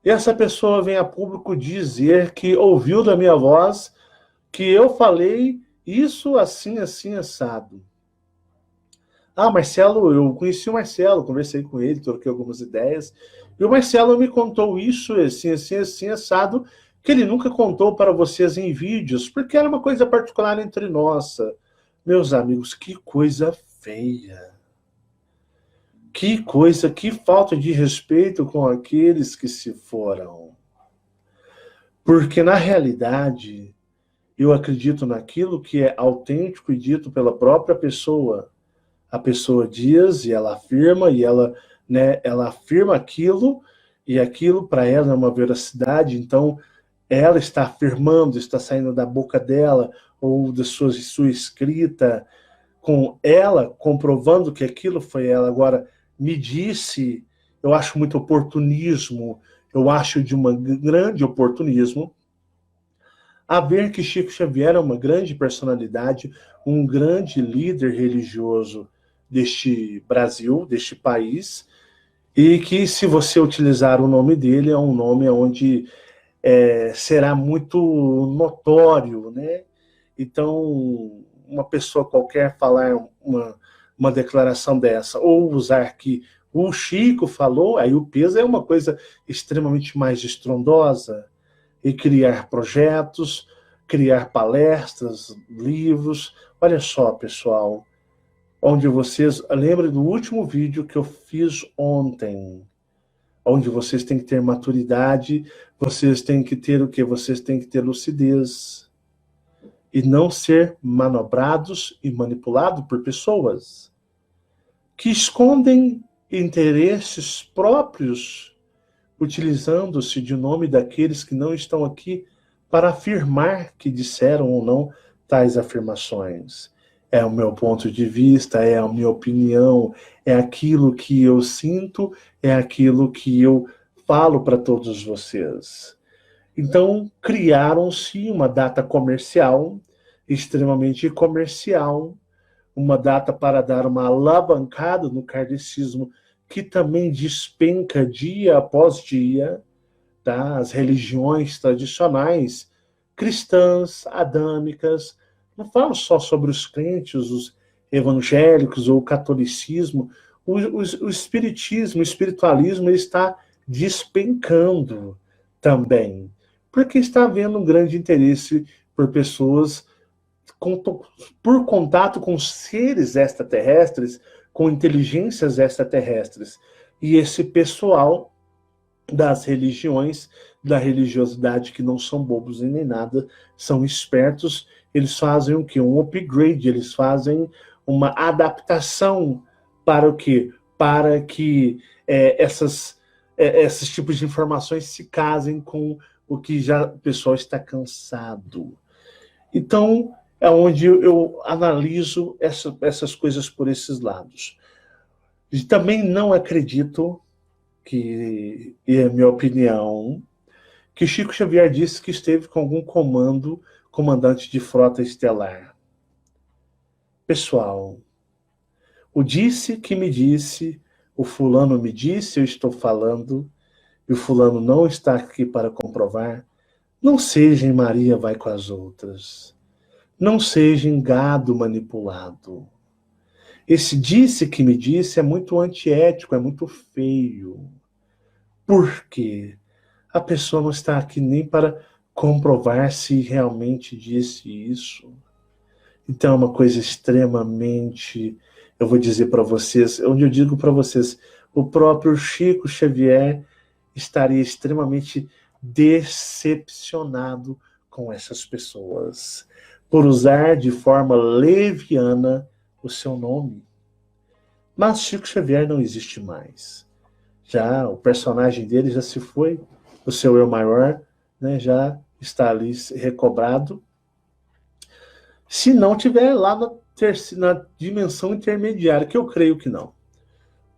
e essa pessoa vem a público dizer que ouviu da minha voz que eu falei isso assim, assim, assado. Marcelo, eu conheci o Marcelo, conversei com ele, troquei algumas ideias, e o Marcelo me contou isso, assim, assim, assim, assado, que ele nunca contou para vocês em vídeos, porque era uma coisa particular entre nós. Meus amigos, que coisa feia. Que coisa, que falta de respeito com aqueles que se foram. Porque, na realidade, eu acredito naquilo que é autêntico e dito pela própria pessoa. A pessoa diz e ela afirma, e ela afirma aquilo, e aquilo para ela é uma veracidade, então ela está afirmando, está saindo da boca dela, ou da sua escrita, com ela comprovando que aquilo foi ela. Agora, me disse, eu acho muito oportunismo, eu acho de um grande oportunismo, a ver que Chico Xavier é uma grande personalidade, um grande líder religioso deste Brasil, deste país, e que, se você utilizar o nome dele, é um nome onde será muito notório, né? Então, uma pessoa qualquer falar uma declaração dessa, ou usar que o Chico falou, aí o peso é uma coisa extremamente mais estrondosa, e criar projetos, criar palestras, livros. Olha só, pessoal, onde vocês... Lembrem do último vídeo que eu fiz ontem, onde vocês têm que ter maturidade, vocês têm que ter o quê? Vocês têm que ter lucidez e não ser manobrados e manipulados por pessoas que escondem interesses próprios, utilizando-se de nome daqueles que não estão aqui para afirmar que disseram ou não tais afirmações. É o meu ponto de vista, é a minha opinião, é aquilo que eu sinto, é aquilo que eu falo para todos vocês. Então, criaram-se uma data comercial, extremamente comercial, uma data para dar uma alavancada no kardecismo, que também despenca dia após dia, tá? As religiões tradicionais, cristãs, adâmicas, não falo só sobre os crentes, os evangélicos ou o catolicismo, o espiritismo, o espiritualismo está despencando também, porque está havendo um grande interesse por pessoas por contato com seres extraterrestres, com inteligências extraterrestres. E esse pessoal das religiões, da religiosidade, que não são bobos e nem nada, são espertos, eles fazem o quê? Um upgrade, eles fazem uma adaptação para o quê? Para que esses tipos de informações se casem com o que já o pessoal está cansado. Então, é onde eu analiso essas coisas por esses lados. E também não acredito que, e é minha opinião, que Chico Xavier disse que esteve com algum comandante de frota estelar. Pessoal, o disse que me disse, o fulano me disse, eu estou falando, e o fulano não está aqui para comprovar. Não seja em Maria vai com as outras. Não seja em gado manipulado. Esse disse que me disse é muito antiético, é muito feio. Por quê? A pessoa não está aqui nem para comprovar se realmente disse isso. Então é uma coisa extremamente, eu vou dizer para vocês, onde eu digo para vocês, o próprio Chico Xavier estaria extremamente decepcionado com essas pessoas, por usar de forma leviana o seu nome. Mas Chico Xavier não existe mais. Já o personagem dele já se foi, o seu eu maior, né, já está ali recobrado. Se não tiver lá na dimensão intermediária, que eu creio que não.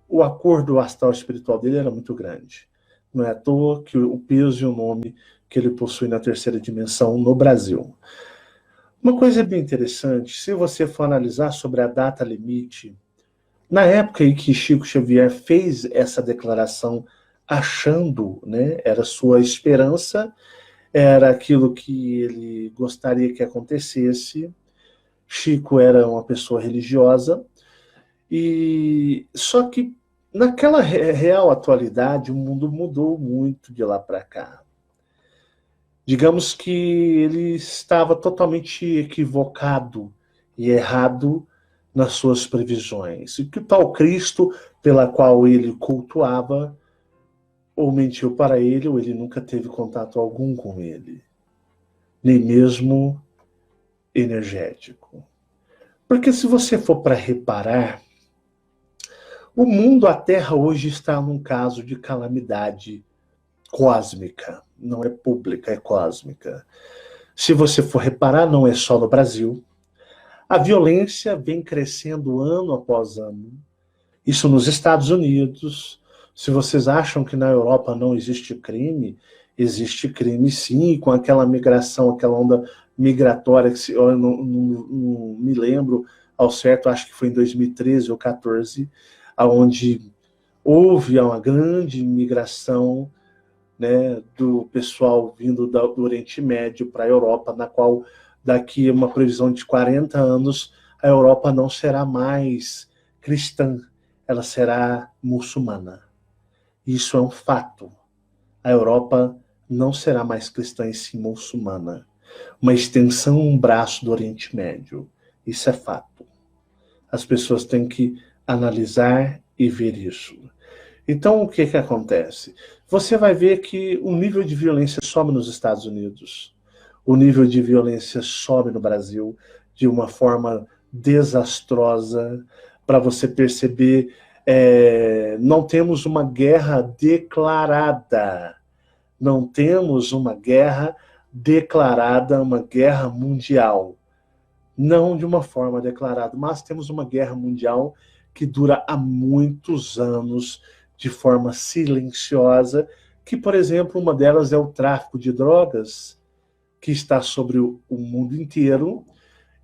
O acordo astral espiritual dele era muito grande. Não é à toa que o peso e o nome que ele possui na terceira dimensão no Brasil. Uma coisa bem interessante, se você for analisar sobre a data limite, na época em que Chico Xavier fez essa declaração, achando, né, era sua esperança, era aquilo que ele gostaria que acontecesse. Chico era uma pessoa religiosa, e só que naquela real atualidade o mundo mudou muito de lá para cá. Digamos que ele estava totalmente equivocado e errado nas suas previsões. E que tal Cristo, pela qual ele cultuava, ou mentiu para ele, ou ele nunca teve contato algum com ele, nem mesmo energético. Porque se você for para reparar, o mundo, a Terra hoje está num caso de calamidade cósmica, não é pública, é cósmica. Se você for reparar, não é só no Brasil. A violência vem crescendo ano após ano. Isso nos Estados Unidos. Se vocês acham que na Europa não existe crime sim, com aquela migração, aquela onda migratória, que eu não me lembro ao certo, acho que foi em 2013 ou 2014, onde houve uma grande migração, né, do pessoal vindo do Oriente Médio para a Europa, na qual daqui a uma previsão de 40 anos a Europa não será mais cristã, ela será muçulmana. Isso é um fato. A Europa não será mais cristã e sim muçulmana. Uma extensão, um braço do Oriente Médio. Isso é fato. As pessoas têm que analisar e ver isso. Então, o que acontece? Você vai ver que o nível de violência sobe nos Estados Unidos. O nível de violência sobe no Brasil de uma forma desastrosa. Para você perceber, não temos uma guerra declarada. Não temos uma guerra declarada, uma guerra mundial. Não de uma forma declarada, mas temos uma guerra mundial que dura há muitos anos, de forma silenciosa, que, por exemplo, uma delas é o tráfico de drogas, que está sobre o mundo inteiro,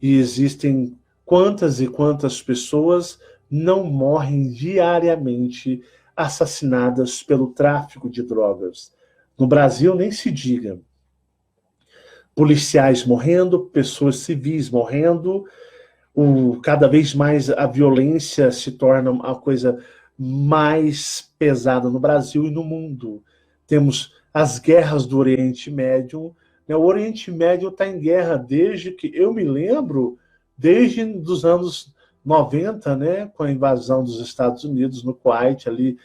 e existem quantas e quantas pessoas não morrem diariamente assassinadas pelo tráfico de drogas. No Brasil, nem se diga. Policiais morrendo, pessoas civis morrendo, cada vez mais a violência se torna uma coisa mais pesada no Brasil e no mundo. Temos as guerras do Oriente Médio. O Oriente Médio está em guerra desde que eu me lembro, desde os anos 90, né, com a invasão dos Estados Unidos no Kuwait, ali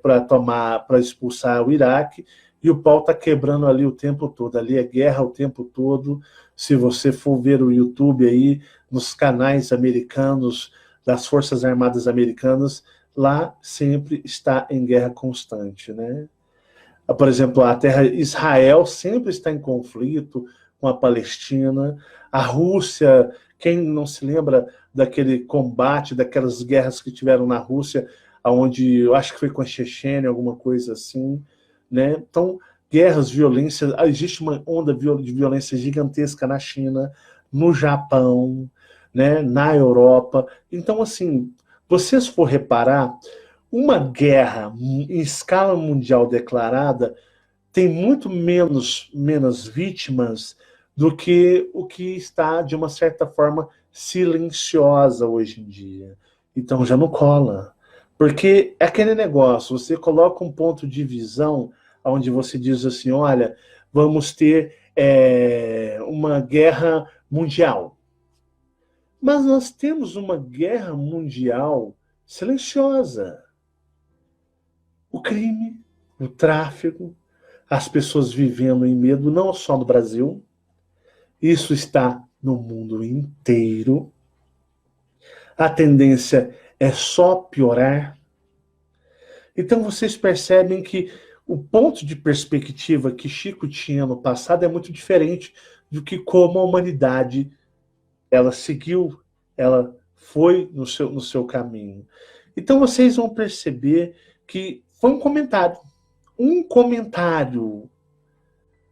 para expulsar o Iraque, e o pau está quebrando ali o tempo todo. Ali é guerra o tempo todo. Se você for ver o YouTube aí, nos canais americanos, das Forças Armadas Americanas, lá sempre está em guerra constante, né? Por exemplo, a terra Israel sempre está em conflito com a Palestina. A Rússia, quem não se lembra daquele combate, daquelas guerras que tiveram na Rússia, onde eu acho que foi com a Chechênia, alguma coisa assim, né? Então, guerras, violência, existe uma onda de violência gigantesca na China, no Japão, né? Na Europa. Então, assim, vocês for reparar, uma guerra em escala mundial declarada tem muito menos vítimas do que o que está, de uma certa forma, silenciosa hoje em dia. Então já não cola. Porque é aquele negócio, você coloca um ponto de visão onde você diz assim, olha, vamos ter uma guerra mundial. Mas nós temos uma guerra mundial silenciosa. O crime, o tráfico, as pessoas vivendo em medo, não só no Brasil, isso está no mundo inteiro. A tendência é só piorar. Então vocês percebem que o ponto de perspectiva que Chico tinha no passado é muito diferente do que como a humanidade ela seguiu, ela foi no seu caminho. Então vocês vão perceber que foi um comentário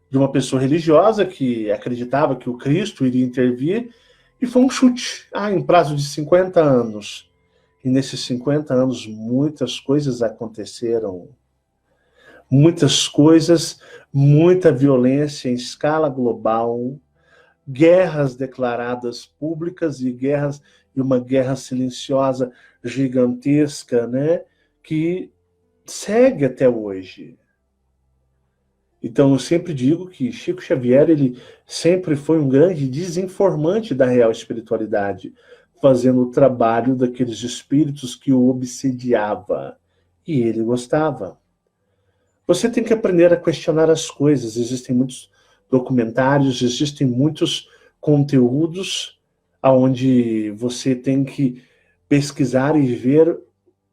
de uma pessoa religiosa que acreditava que o Cristo iria intervir, e foi um chute, em prazo de 50 anos. E nesses 50 anos muitas coisas aconteceram. Muitas coisas, muita violência em escala global, guerras declaradas públicas e uma guerra silenciosa gigantesca, né, que segue até hoje. Então eu sempre digo que Chico Xavier ele sempre foi um grande desinformante da real espiritualidade, fazendo o trabalho daqueles espíritos que o obsediava. E ele gostava. Você tem que aprender a questionar as coisas. Existem muitos documentários, existem muitos conteúdos onde você tem que pesquisar e ver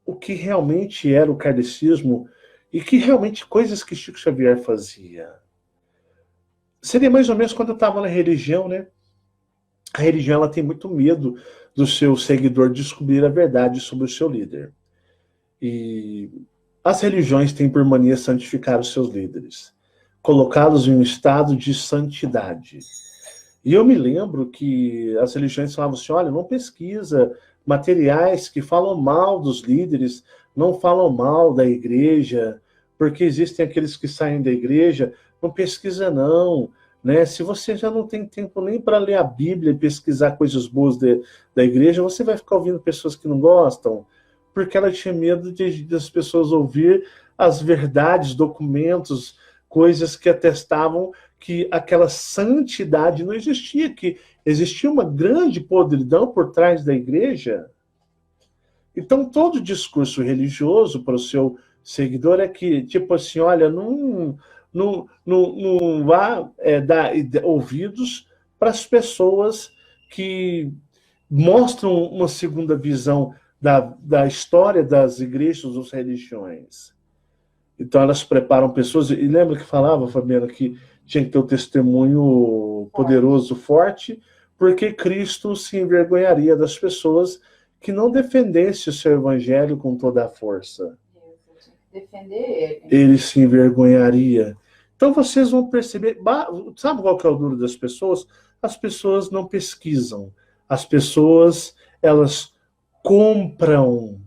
o que realmente era o kardecismo e que realmente coisas que Chico Xavier fazia. Seria mais ou menos quando eu estava na religião, né? A religião ela tem muito medo do seu seguidor descobrir a verdade sobre o seu líder. E as religiões têm por mania santificar os seus líderes, colocá-los em um estado de santidade. E eu me lembro que as religiões falavam assim, olha, não pesquisa materiais que falam mal dos líderes, não falam mal da igreja, porque existem aqueles que saem da igreja, não pesquisa não, né? Se você já não tem tempo nem para ler a Bíblia e pesquisar coisas boas da igreja, você vai ficar ouvindo pessoas que não gostam, porque ela tinha medo das pessoas ouvir as verdades, documentos, coisas que atestavam que aquela santidade não existia, que existia uma grande podridão por trás da igreja. Então, todo discurso religioso para o seu seguidor é que, tipo assim, olha, não vá dar ouvidos para as pessoas que mostram uma segunda visão da história das igrejas, das religiões. Então, elas preparam pessoas, e lembra que falava, Fabiana, que tinha que ter um testemunho poderoso, forte, porque Cristo se envergonharia das pessoas que não defendesse o seu evangelho com toda a força. Defender ele. Ele se envergonharia. Então vocês vão perceber, sabe qual que é o duro das pessoas? As pessoas não pesquisam. As pessoas, elas compram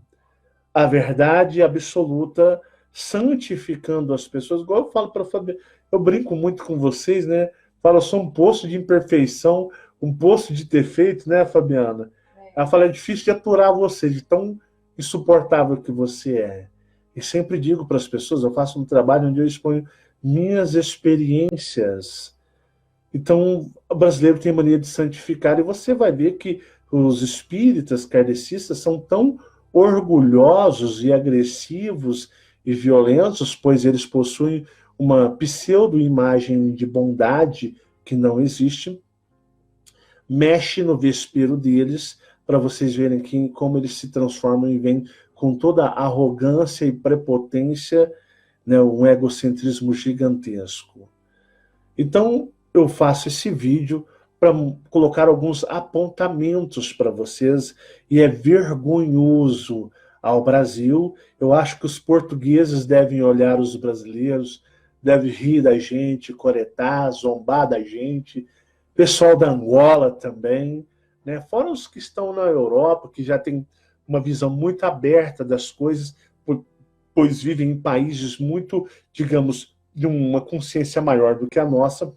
a verdade absoluta, santificando as pessoas. Igual eu falo para a Fabiana, eu brinco muito com vocês, né? Falo, eu sou um poço de imperfeição, um poço de defeito, né, Fabiana? Ela fala, é difícil de aturar você, de tão insuportável que você é. E sempre digo para as pessoas, eu faço um trabalho onde eu exponho minhas experiências. Então, o brasileiro tem mania de santificar, e você vai ver que os espíritas kardecistas são tão orgulhosos e agressivos e violentos, pois eles possuem uma pseudo-imagem de bondade que não existe, mexe no vespeiro deles, para vocês verem como eles se transformam e vêm com toda a arrogância e prepotência, né, um egocentrismo gigantesco. Então, eu faço esse vídeo para colocar alguns apontamentos para vocês, e é vergonhoso ao Brasil. Eu acho que os portugueses devem olhar os brasileiros, devem rir da gente, coretar, zombar da gente, pessoal da Angola também, né? Fora os que estão na Europa, que já tem uma visão muito aberta das coisas, pois vivem em países muito, digamos, de uma consciência maior do que a nossa,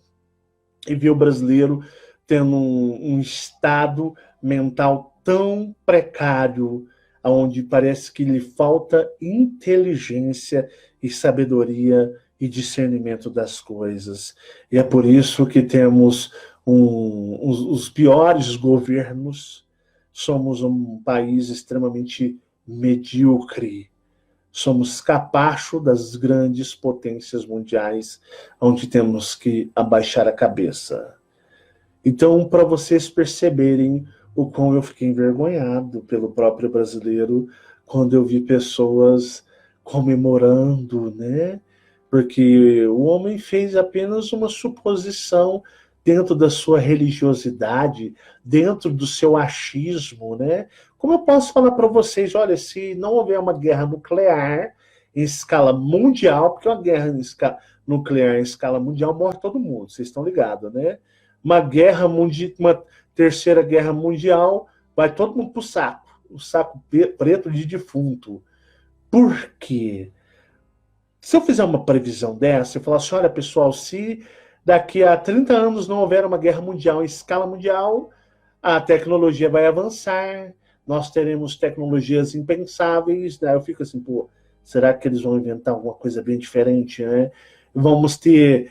e vê o brasileiro tendo um estado mental tão precário, onde parece que lhe falta inteligência e sabedoria e discernimento das coisas. E é por isso que temos os piores governos. Somos um país extremamente medíocre. Somos capacho das grandes potências mundiais, onde temos que abaixar a cabeça. Então, para vocês perceberem o quão eu fiquei envergonhado pelo próprio brasileiro quando eu vi pessoas comemorando, né? Porque o homem fez apenas uma suposição dentro da sua religiosidade, dentro do seu achismo, né? Como eu posso falar para vocês, olha, se não houver uma guerra nuclear em escala mundial, porque uma guerra nuclear em escala mundial morre todo mundo, vocês estão ligados, né? Uma terceira guerra mundial, vai todo mundo pro saco, o saco preto de defunto. Por quê? Se eu fizer uma previsão dessa, eu falar assim, olha pessoal, se daqui a 30 anos não houver uma guerra mundial em escala mundial, a tecnologia vai avançar, nós teremos tecnologias impensáveis, né? Eu fico assim, pô, será que eles vão inventar alguma coisa bem diferente, né? Vamos ter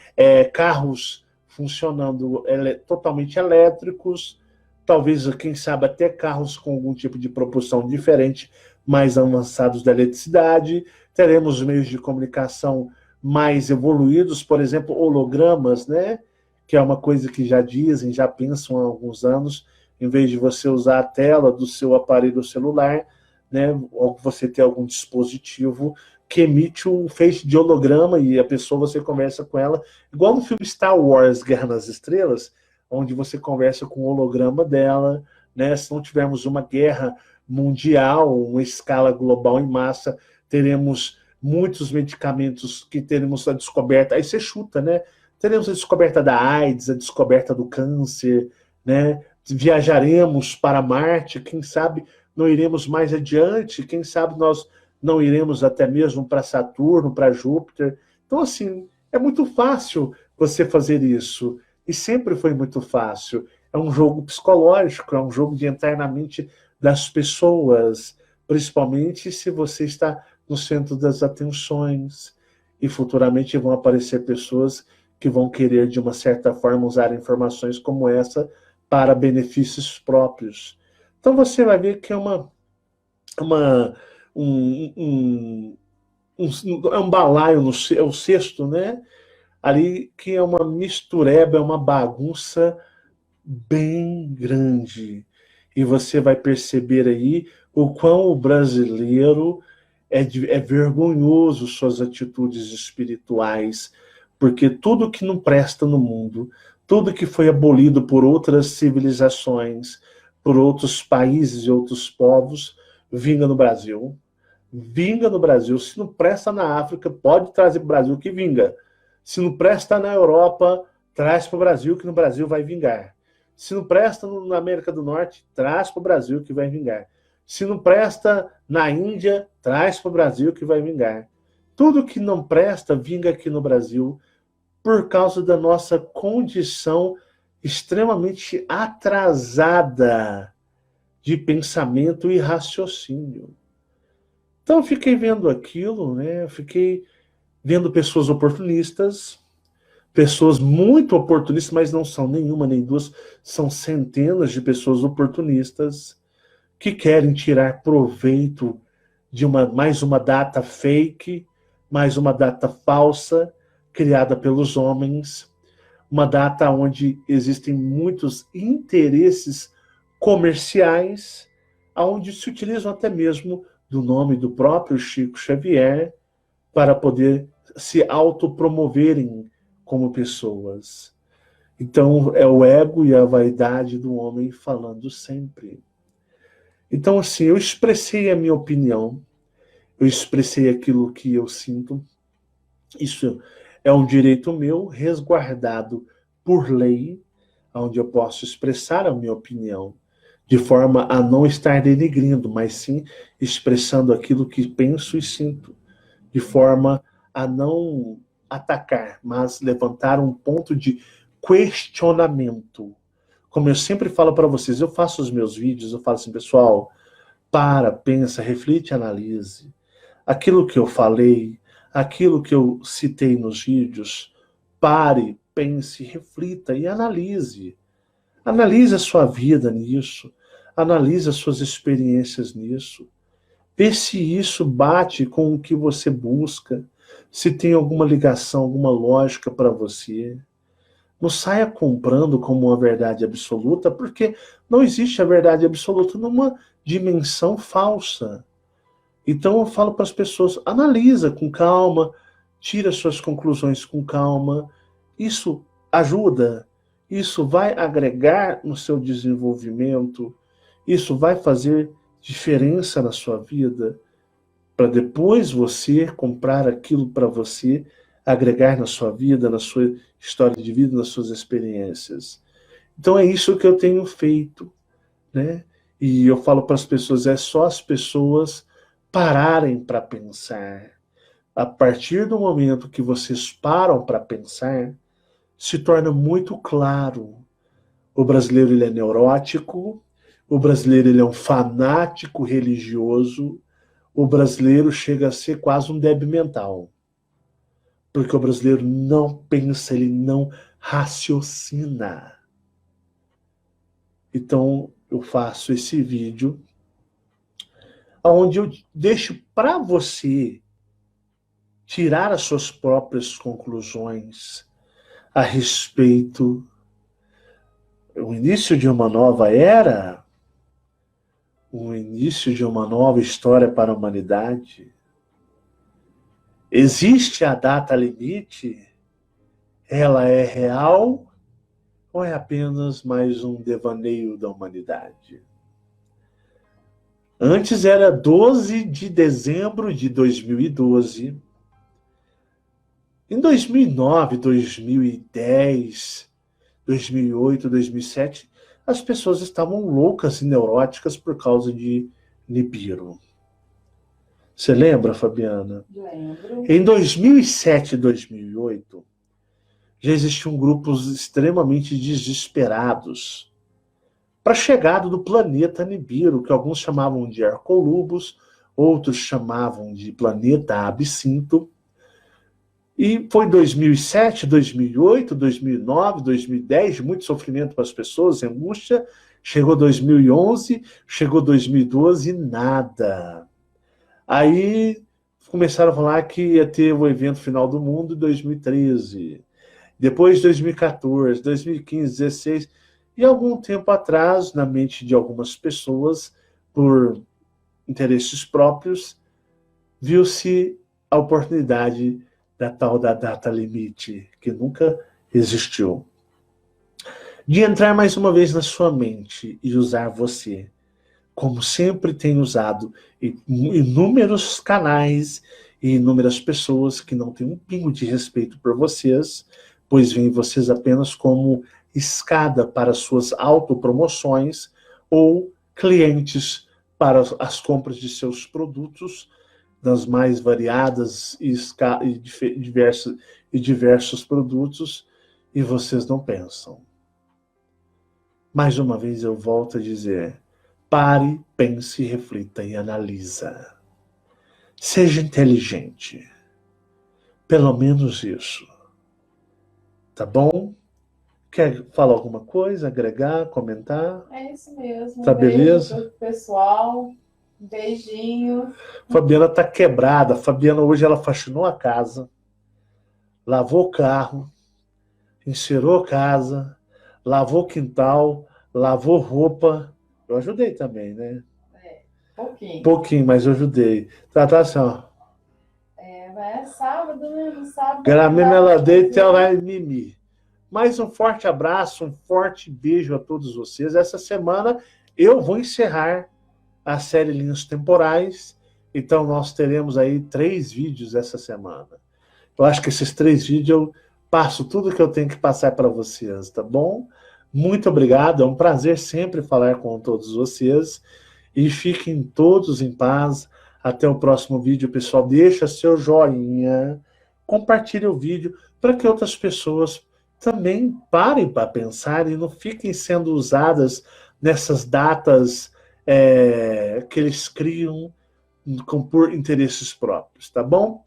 carros funcionando totalmente elétricos, talvez, quem sabe, até carros com algum tipo de propulsão diferente, mais avançados da eletricidade, teremos meios de comunicação mais evoluídos, por exemplo, hologramas, né? Que é uma coisa que já dizem, já pensam há alguns anos, em vez de você usar a tela do seu aparelho celular, né? Ou você ter algum dispositivo que emite um feixe de holograma e a pessoa, você conversa com ela, igual no filme Star Wars, Guerra nas Estrelas, onde você conversa com o holograma dela, né? Se não tivermos uma guerra mundial, uma escala global em massa, teremos muitos medicamentos que teremos a descoberta, aí você chuta, né? Teremos a descoberta da AIDS, a descoberta do câncer, né? Viajaremos para Marte, quem sabe não iremos mais adiante, quem sabe nós não iremos até mesmo para Saturno, para Júpiter. Então, assim, é muito fácil você fazer isso. E sempre foi muito fácil. É um jogo psicológico, é um jogo de entrar na mente das pessoas, principalmente se você está no centro das atenções. E futuramente vão aparecer pessoas que vão querer, de uma certa forma, usar informações como essa para benefícios próprios. Então você vai ver que é um balaio, é o cesto, né? Ali que é uma mistureba, é uma bagunça bem grande. E você vai perceber aí o quão o brasileiro é vergonhoso suas atitudes espirituais, porque tudo que não presta no mundo, tudo que foi abolido por outras civilizações, por outros países e outros povos, vinga no Brasil. Vinga no Brasil. Se não presta na África, pode trazer para o Brasil que vinga. Se não presta na Europa, traz para o Brasil que no Brasil vai vingar. Se não presta na América do Norte, traz para o Brasil que vai vingar. Se não presta na Índia, traz para o Brasil que vai vingar. Tudo que não presta, vinga aqui no Brasil por causa da nossa condição extremamente atrasada de pensamento e raciocínio. Então eu fiquei vendo aquilo, né? Eu fiquei vendo pessoas oportunistas, pessoas muito oportunistas, mas não são nenhuma nem duas, são centenas de pessoas oportunistas que querem tirar proveito de mais uma data fake, mais uma data falsa, criada pelos homens, uma data onde existem muitos interesses comerciais, onde se utilizam até mesmo do nome do próprio Chico Xavier para poder se autopromoverem como pessoas. Então, é o ego e a vaidade do homem falando sempre. Então, assim, eu expressei a minha opinião, eu expressei aquilo que eu sinto. Isso é um direito meu, resguardado por lei, onde eu posso expressar a minha opinião, de forma a não estar denegrindo, mas sim expressando aquilo que penso e sinto, de forma a não atacar, mas levantar um ponto de questionamento. Como eu sempre falo para vocês, eu faço os meus vídeos, eu falo assim, pessoal, pensa, reflite, analise. Aquilo que eu falei, aquilo que eu citei nos vídeos, pare, pense, reflita e analise. Analise a sua vida nisso, analise as suas experiências nisso. Vê se isso bate com o que você busca, se tem alguma ligação, alguma lógica para você. Não saia comprando como uma verdade absoluta, porque não existe a verdade absoluta numa dimensão falsa. Então eu falo para as pessoas, analisa com calma, tira suas conclusões com calma. Isso ajuda, isso vai agregar no seu desenvolvimento, isso vai fazer diferença na sua vida, para depois você comprar aquilo para você, agregar na sua vida, na sua história de vida, nas suas experiências. Então é isso que eu tenho feito, né? E eu falo para as pessoas, é só as pessoas pararem para pensar. A partir do momento que vocês param para pensar, se torna muito claro. O brasileiro ele é neurótico, o brasileiro ele é um fanático religioso, o brasileiro chega a ser quase um débil mental. Porque o brasileiro não pensa, ele não raciocina. Então, eu faço esse vídeo onde eu deixo para você tirar as suas próprias conclusões a respeito do início de uma nova era, o início de uma nova história para a humanidade. Existe a data limite? Ela é real ou é apenas mais um devaneio da humanidade? Antes era 12 de dezembro de 2012. Em 2009, 2010, 2008, 2007, as pessoas estavam loucas e neuróticas por causa de Nibiru. Você lembra, Fabiana? Lembro. Em 2007 e 2008, já existiam grupos extremamente desesperados para a chegada do planeta Nibiru, que alguns chamavam de Arcolubus, outros chamavam de planeta Absinto. E foi 2007, 2008, 2009, 2010, muito sofrimento para as pessoas, angústia. Chegou 2011, chegou 2012 e nada. Aí começaram a falar que ia ter o evento final do mundo em 2013. Depois 2014, 2015, 2016. E algum tempo atrás, na mente de algumas pessoas, por interesses próprios, viu-se a oportunidade da tal da data limite, que nunca existiu, de entrar mais uma vez na sua mente e usar você, como sempre tem usado inúmeros canais e inúmeras pessoas que não têm um pingo de respeito por vocês, pois veem vocês apenas como escada para suas autopromoções ou clientes para as compras de seus produtos, das mais variadas e diversos produtos, e vocês não pensam. Mais uma vez eu volto a dizer, pare, pense, reflita e analisa. Seja inteligente. Pelo menos isso. Tá bom? Quer falar alguma coisa, agregar, comentar? É isso mesmo. Tá beleza? Beijo pro pessoal. Beijinho. Fabiana tá quebrada. Fabiana hoje ela faxinou a casa, lavou o carro, encerou a casa, lavou o quintal, lavou roupa. Eu ajudei também, né? Pouquinho. Pouquinho, mas eu ajudei. Tá assim, ó. É sábado, né? No sábado. Gramina ela deita e ela vai mimir. Mais um forte abraço, um forte beijo a todos vocês. Essa semana eu vou encerrar a série Linhas Temporais. Então nós teremos aí 3 vídeos essa semana. Eu acho que esses 3 vídeos eu passo tudo que eu tenho que passar para vocês, tá bom? Muito obrigado, é um prazer sempre falar com todos vocês. E fiquem todos em paz. Até o próximo vídeo, pessoal. Deixa seu joinha, compartilhe o vídeo para que outras pessoas também parem para pensar e não fiquem sendo usadas nessas datas que eles criam por interesses próprios, tá bom?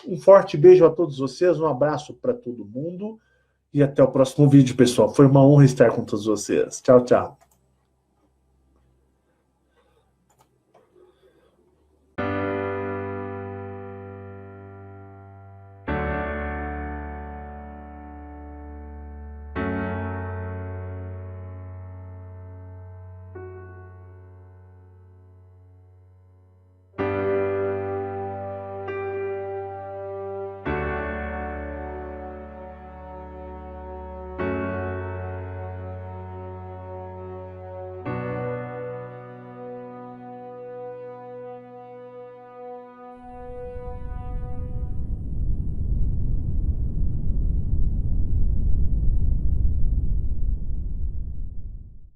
Um forte beijo a todos vocês, um abraço para todo mundo e até o próximo vídeo, pessoal. Foi uma honra estar com todos vocês. Tchau, tchau.